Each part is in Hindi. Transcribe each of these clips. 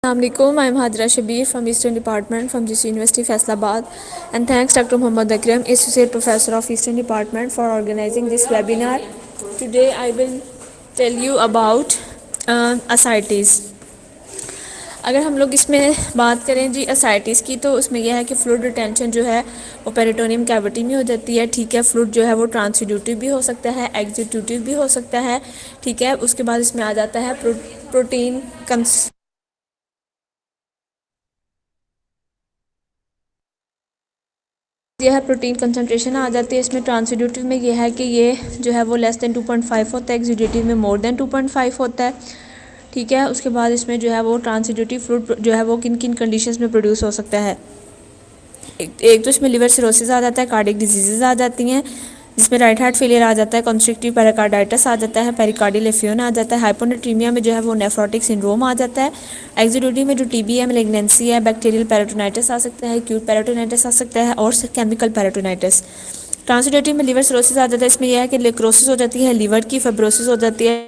Assalamualaikum. I'm Hadra Shabir from Eastern Department from GC University Faisalabad, and thanks Dr. Muhammad Akram, Associate Professor of Eastern Department, for organizing this webinar. Today I will tell you about ascites. अगर हम लोग इसमें बात करें जी ascites की, तो उसमें यह है कि फ्लूइड रिटेंशन जो है वो पेरिटोनियम कैविटी में हो जाती है। ठीक है, फ्लूइड जो है वो ट्रांसड्यूटिव भी हो सकता है, एग्जीक्यूटिव भी हो सकता है। ठीक है, उसके बाद इसमें आ जाता है प्रोटीन यह है प्रोटीन कंसंट्रेशन आ जाती है इसमें। ट्रांसड्यूटिव में यह है कि ये जो है वो लेस देन 2.5 होता है, एग्जीक्यूटिव में मोर देन 2.5 होता है। ठीक है, उसके बाद इसमें जो है वो ट्रांसड्यूटिव फ्लूइड जो है वो किन किन कंडीशंस में प्रोड्यूस हो सकता है। एक तो इसमें लिवर सिरोसिस आ जाता है, कार्डियक डिजीजेज आ जाती हैं, जिसमें राइट हार्ट फेलियर आ जाता है, कंस्ट्रक्टिव पेरिकार्डाइटिस आ जाता है, पेरिकार्डियल एफियोन आ जाता है, हाइपोनेट्रीमिया में जो है वो नेफ्रोटिक सिंड्रोम आ जाता है, एग्जीक्यूटिव में जो टीबी है, मैलिग्नेंसी है, बैक्टीरियल पेरिटोनाइटिस आ सकता है, एक्यूट पेरिटोनाइटिस आ सकता है और केमिकल पेरिटोनाइटिस। ट्रांसड्यूटिव में लिवर सिरोसिस आ जाता है, इसमें यह है कि लिक्रोसिस हो जाती है, लिवर की फाइब्रोसिस हो जाती है।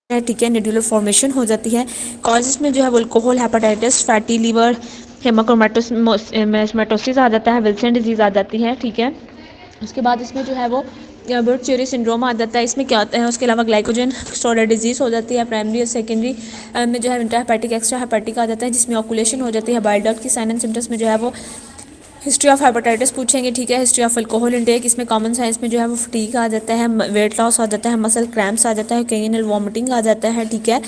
ठीक है, निडुलर फॉर्मेशन हो जाती है। कॉजेज में जो है वो अल्कोहल, हेपेटाइटिस, फैटी लीवर, हेमाक्रोमेटोसिस आ जाता है, विल्सन डिजीज़ आ जाती है। ठीक है, उसके बाद इसमें जो है वो बर्ड चेरी सिंड्रोम आ जाता है। इसमें क्या होता है, उसके अलावा ग्लाइकोजन स्टोरेज डिजीज़ हो जाती है। प्राइमरी और सेकेंडरी में जो है इंट्राहेपेटिक, एक्स्ट्रा हेपेटिक आ जाता है, जिसमें ऑकुलेशन हो जाती है। बाइल डक्ट की साइन एंड सिम्टम्स में जो है वो हिस्ट्री ऑफ हेपेटाइटिस पूछेंगे। ठीक है, हिस्ट्री ऑफ अल्कोहल इंटेक, इसमें कॉमन साइंस में जो है वो फटीग आ जाता है, वेट लॉस आ जाता है, मसल क्रैम्प्स आ जाता है, ओकेजनल वॉमिटिंग आ जाता है। ठीक है,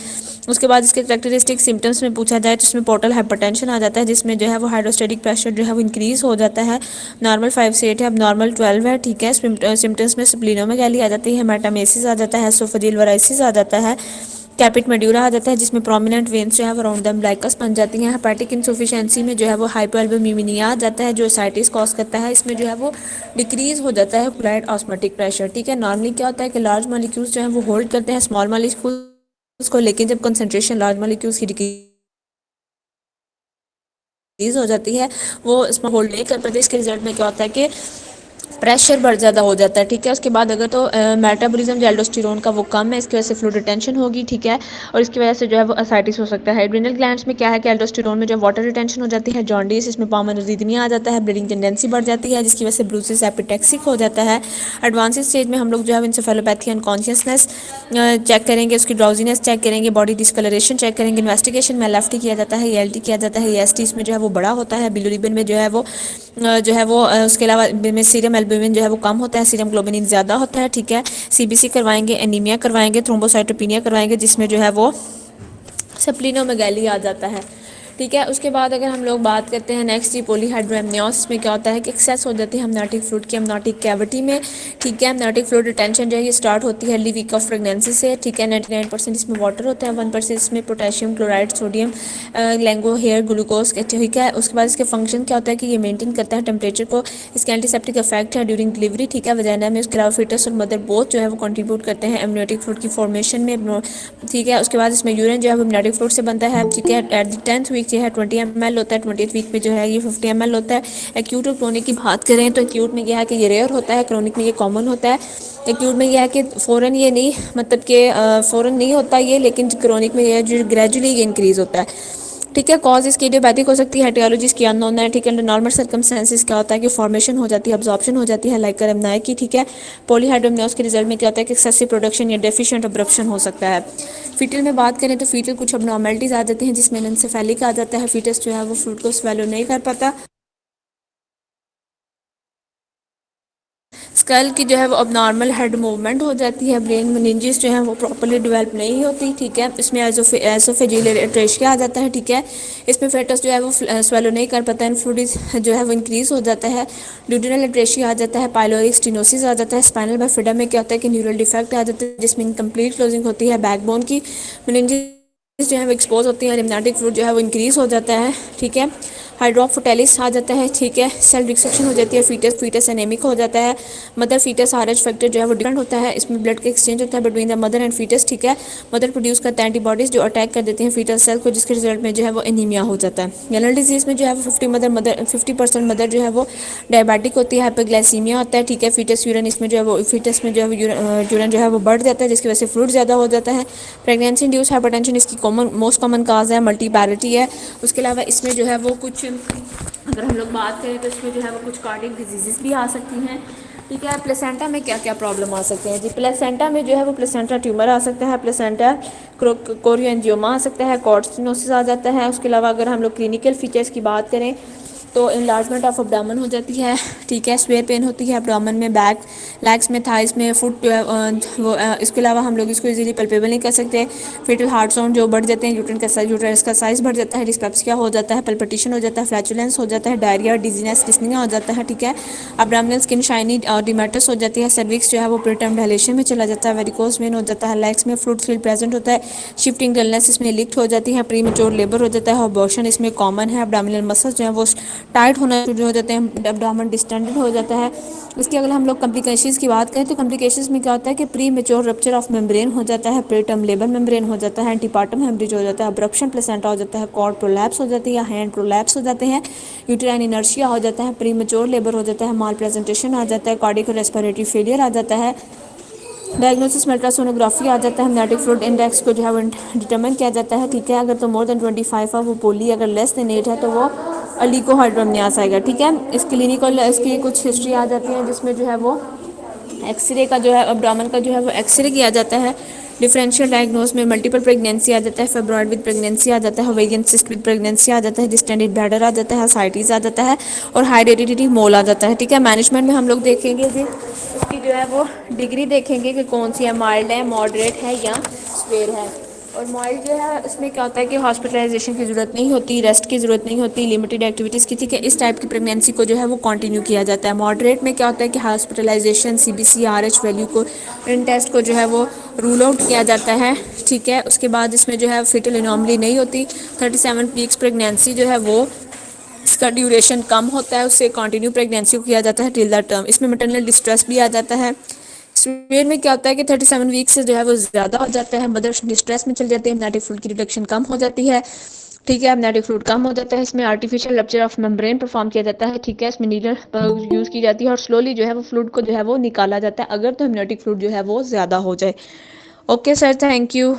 उसके बाद इसके करेक्टरिस्टिक सिम्टम्स में पूछा जाए तो इसमें पोर्टल हाइपरटेंशन आ जाता है, जिसमें जो है वो हाइड्रोस्टेटिक प्रेशर जो है वो इंक्रीज़ हो जाता है। नॉर्मल 5 से 8 है, अब नॉर्मल 12 है। ठीक है, सिम्टम्स में स्प्लीनोमेगैली आ जाती है, मेटामेसिस आ जाता है, एसोफेजियल वराइसिस आ जाता है, कैपिट मेड्यूरा आ जाता है, जिसमें प्रोमिनेंट वेन्स जो है वो अराउंड द अम्बिलिकस बन जाती हैं। हेपेटिक इनसफिशिएंसी में जो है वो हाइपोएल्बुमिनिया आ जाता है, जो एसाइटिस कॉज करता है। इसमें जो है वो डिक्रीज हो जाता है अप्लाइड ऑस्मोटिक प्रेशर। ठीक है, नॉर्मली क्या होता है कि लार्ज मॉलिक्यूल्स जो है वो होल्ड करते हैं स्मॉल मॉलिक्यूल्स को, लेकिन जब कंसंट्रेशन लार्ज मॉलिक्यूल्स की डिक्रीज हो जाती है वो इसमें होल्ड नहीं कर पाते। इसके रिजल्ट में क्या होता है कि प्रेशर बढ़ ज़्यादा हो जाता है। ठीक है, उसके बाद अगर तो मेटाबॉलिज्म जो एल्डोस्टेरोन का वो कम है, इसकी वजह से फ्लूइड रिटेंशन होगी। ठीक है, और इसकी वजह से जो है वो एसाइटिस हो सकता है। एड्रिनल ग्लैंड्स में क्या है कि एल्डोस्टेरोन में जो वाटर रिटेंशन हो जाती है, जॉन्डिस, इसमें पामोनोजीथमिया आ जाता है, ब्लीडिंग टेंडेंसी बढ़ जाती है, जिसकी वजह से ब्रूसिस एपिटेक्सिक हो जाता है। एडवांस स्टेज में हम लोग जो है इंसेफेलोपैथी, अनकॉन्शियसनेस चेक करेंगे, उसकी ड्राउजीनेस चेक करेंगे, बॉडी डिस्कलरेशन चेक करेंगे, इन्वेस्टिगेशन में लेफ्टी किया जाता है, ELT किया जाता है, EST इसमें जो है वो बड़ा होता है, बिलिरुबिन में जो है वो उसके अलावा में सीरम एल्बुमिन जो है वो कम होता है, सीरम ग्लोबिन ज़्यादा होता है। ठीक है, CBC करवाएंगे, एनीमिया करवाएंगे, थ्रोम्बोसाइटोपिनिया करवाएंगे, जिसमें जो है वो स्प्लीनोमेगैली आ जाता है। ठीक है, उसके बाद अगर हम लोग बात करते हैं नेक्स्ट जी पॉलीहाइड्रोएमनियोसिस में क्या होता है कि एक्सेस हो जाती है एमनियोटिक फ्लूइड की एमनियोटिक कैविटी में। ठीक है, एमनियोटिक फ्लूइड रिटेंशन जो है ये स्टार्ट होती है अर्ली वीक ऑफ प्रेगनेंसी से। ठीक है, 99% इसमें वाटर होता है, 1% इसमें पोटेशियम क्लोराइड, सोडियम, लैंगो हेयर ग्लूकोज। ठीक है, उसके बाद इसके फंक्शन क्या होता है कि ये मेंटेन करता है टेम्परेचर को, इसके एंटीसेप्टिक इफेक्ट है ड्यूरिंग डिलीवरी। ठीक है, वजाइना में, उसके अलावा फिटस और मदर बोथ जो है वो कंट्रीब्यूट करते हैं एमनियोटिक फ्लूइड की फॉर्मेशन में। ठीक है, उसके बाद इसमें यूरिन जो है वो एमनियोटिक फ्लूइड से बनता है। ठीक है, एट द 10th वीक जो है 20 ml होता है, 20th वीक में जो है ये 50 ml होता है। एक्यूट और क्रोनिक की बात करें तो एक्यूट में यह है कि ये रेयर होता है, क्रोनिक में ये कॉमन होता है। एक्यूट में यह है कि फ़ौरन ये नहीं, मतलब कि फ़ौरन नहीं होता ये, लेकिन क्रोनिक में यह जो ग्रेजुअली ये इंक्रीज़ होता है। ठीक है, कॉज इसकी इडियोपैथिक हो सकती है, एटियोलॉजी इसकी अननोन है। ठीक है, नॉर्मल सर्कमस्टेंसेस क्या होता है कि फॉर्मेशन हो जाती है, अब्जॉर्प्शन हो जाती है लाइकर एमनाई की। ठीक है, पॉलीहाइड्रोमनियोसिस के रिजल्ट में क्या होता है कि एक्सेसिव प्रोडक्शन या डेफिशिएंट अब्जॉर्प्शन हो सकता है। फीटल में बात करें तो फीटल कुछ अबनॉर्मलिटीज़ आ जाती हैं, जिसमें एनसेफेलिक आ जाता है, फीटस जो है वो फ्रूट को स्वेलो नहीं कर पाता। स्कल की जो है वो अब नॉर्मल हेड मूवमेंट हो जाती है, ब्रेन मेनिंजेस जो है वो प्रॉपर्ली डेवलप नहीं होती। ठीक है, इसमें एसोफेजियल एट्रेशिया आ जाता है। ठीक है, इसमें फेटस जो है वो स्वेलो नहीं कर पाता है, फ्लूइड जो है वो इंक्रीज हो जाता है, ड्यूडेनल एट्रेशिया आ जाता है, पाइलोरिक स्टेनोसिस आ जाता है। स्पाइनल बाइफिडा में क्या होता है कि न्यूरल डिफेक्ट आ जाता है, जिसमें इनकम्प्लीट क्लोजिंग होती है बैकबोन की, मेनिंजेस जो है वो एक्सपोज होती है, लिम्फेटिक फ्लूइड जो है वो इंक्रीज हो जाता है। ठीक है, हाइड्रोफोटेलिस आ जाता है, ठीक है, सेल डिस्ट्रक्शन हो जाती है, फीटस फीटस एनेमिक हो जाता है, मदर फीटस आरएच फैक्टर जो है वो डिफरेंट होता है, इसमें ब्लड का एक्सचेंज होता है between the mother and foetus, ठीक है, मदर प्रोड्यूस करता है एंटीबॉडीज जो अटैक कर देते हैं फीटल सेल को, जिसके रिजल्ट में जो है वो एनीमिया हो जाता है। जनरल डिजीज में जो है वो 50% मदर जो है वो डायबिटिक होती है, हाइपरग्लाइसीमिया होता है, ठीक है, फीटस यूरिन इसमें जो है वो फीटस में जो है वो यूरिन जो है वो बढ़ जाता है, जिसकी वजह से फ्लूइड ज़्यादा हो जाता है। प्रेगनेंसी इंड्यूस हाइपरटेंशन इसकी मोस्ट कॉमन काज है, मल्टीपैरिटी है। उसके अलावा इसमें जो है वो कुछ, अगर हम लोग बात करें तो इसमें जो है वो कुछ कार्डियक डिजीज़ भी आ सकती हैं, ठीक है। प्लेसेंटा में क्या क्या प्रॉब्लम आ सकते हैं जी? प्लेसेंटा में जो है वो प्लेसेंटा ट्यूमर आ सकता है, प्लेसेंटा कोरियोएंजियोमा आ सकता है, कॉर्डसिनोसिस आ जाता है। उसके अलावा अगर हम लोग क्लिनिकल फीचर्स की बात करें तो इनलार्जमेंट ऑफ एब्डोमेन हो जाती है, ठीक है, स्वेयर पेन होती है एब्डोमेन में, बैक लेग्स में, थाइस में, फुट वो इसके अलावा हम लोग इसको इजीली पल्पेबल नहीं कर सकते। फिटल हार्ट साउंड जो बढ़ जाते हैं, यूट्रस का साइज बढ़ जाता है, डिस्पेप्सिया हो जाता है, पल्पिटेशन हो जाता है, फ्लैचुलेंस हो जाता है, डायरिया, डिजीनेस, डिस्निया हो जाता है, ठीक है। एब्डोमिनल स्किन शाइनी और डिमेटस हो जाती है, सर्विक्स जो है वो प्रीटर्म डायलेशन में चला जाता है, वेरिकोस वेन हो जाता है, लेग्स में फ्लूइड फील्ड प्रेजेंट होता है, शिफ्टिंग डलनेस इसमें लिक्ट हो जाती है, प्री मेच्योर लेबर हो जाता है, अबॉर्शन इसमें कॉमन है, एब्डोमिनल मसल्स जो है वो टाइट होना शुरू हो जाते हैं, एब्डोमेन डिस्टेंडेड हो जाता है। इसके अगर हम लोग कॉम्प्लिकेशंस की बात करें तो कॉम्प्लिकेशंस में क्या होता है कि pre mature rupture of membrane हो जाता है, प्रीटर्म लेबर मेम्ब्रेन हो जाता है, एंटीपार्टम हेमरेज हो जाता है, अब्रप्शन प्लेसेंटा हो जाता है, कॉर्ड प्रोलैप्स हो जाती है, हैंड प्रोलैप्स हो जाते हैं, यूटेराइन इनर्शिया हो जाता है, प्री मेच्योर लेबर हो जाता है, माल प्रेजेंटेशन आ जाता है, कार्डियक रेस्पिरेटरी फेलियर आ जाता है, डायग्नोसिस में अल्ट्रासोनोग्राफी आ जाता है, एमनेटिक फ्लूइड इंडेक्स को जो है वो डिटरमिन किया जाता है, ठीक है। अगर तो मोर देन 25 है वो पोली, अगर लेस देन 8 है तो वो अलीकोहाइड्रोमनियास आएगा, ठीक है। इस क्लिनिकल इसकी कुछ हिस्ट्री आ जाती है जिसमें जो है वो एक्सरे का जो है एब्डोमेन का जो है वो एक्सरे किया जाता है, डिफरेंशियल डायग्नोस में मल्टीपल प्रेगनेंसी आ जाता है, फेब्रॉइड विद प्रेगनेंसी आ जाता है, ओवेरियन सिस्ट विद प्रेगनेंसी आ जाता है, डिस्टेंडेड ब्लैडर आ जाता है, साइटिस आ जाता है और हाई हेरिडिटी मोल आ जाता है, ठीक है। मैनेजमेंट में हम लोग देखेंगे जी उसकी जो है वो डिग्री देखेंगे कि कौन सी है, माइल्ड है, मॉडरेट है या स्वेयर है। और माइल्ड जो है उसमें क्या होता है कि हॉस्पिटलाइजेशन की ज़रूरत नहीं होती, रेस्ट की ज़रूरत नहीं होती, लिमिटेड एक्टिविटीज़ की, ठीक है। इस टाइप की प्रेगनेंसी को जो है वो कंटिन्यू किया जाता है। मॉडरेट में क्या होता है कि हॉस्पिटलाइजेशन, सीबीसी, आरएच वैल्यू को, इन टेस्ट को जो है वो रूल आउट किया जाता है, ठीक है। उसके बाद इसमें जो है फिटल एनॉमली नहीं होती। 37 वीक्स प्रेगनेंसी जो है वो इसका ड्यूरेशन कम होता है, उससे कंटिन्यू प्रेगनेंसी को किया जाता है टिल द टर्म। इसमें मैटरनल डिस्ट्रेस भी आ जाता है। स्वेयर में क्या होता है कि 37 वीक से जो है वो ज़्यादा हो जाता है, मदर डिस्ट्रेस में चल जाती है, एमनेटिक फ्लूइड की रिडक्शन कम हो जाती है, ठीक है, एमनेटिक फ्लूइड कम हो जाता है। इसमें artificial rupture of membrane perform किया जाता है, ठीक है, इसमें नीडल यूज़ की जाती है और स्लोली जो है वो फ्लूइड को जो है वो निकाला जाता है अगर तो एमनेटिक फ्लूइड जो है वो ज़्यादा हो जाए। Okay sir, thank you.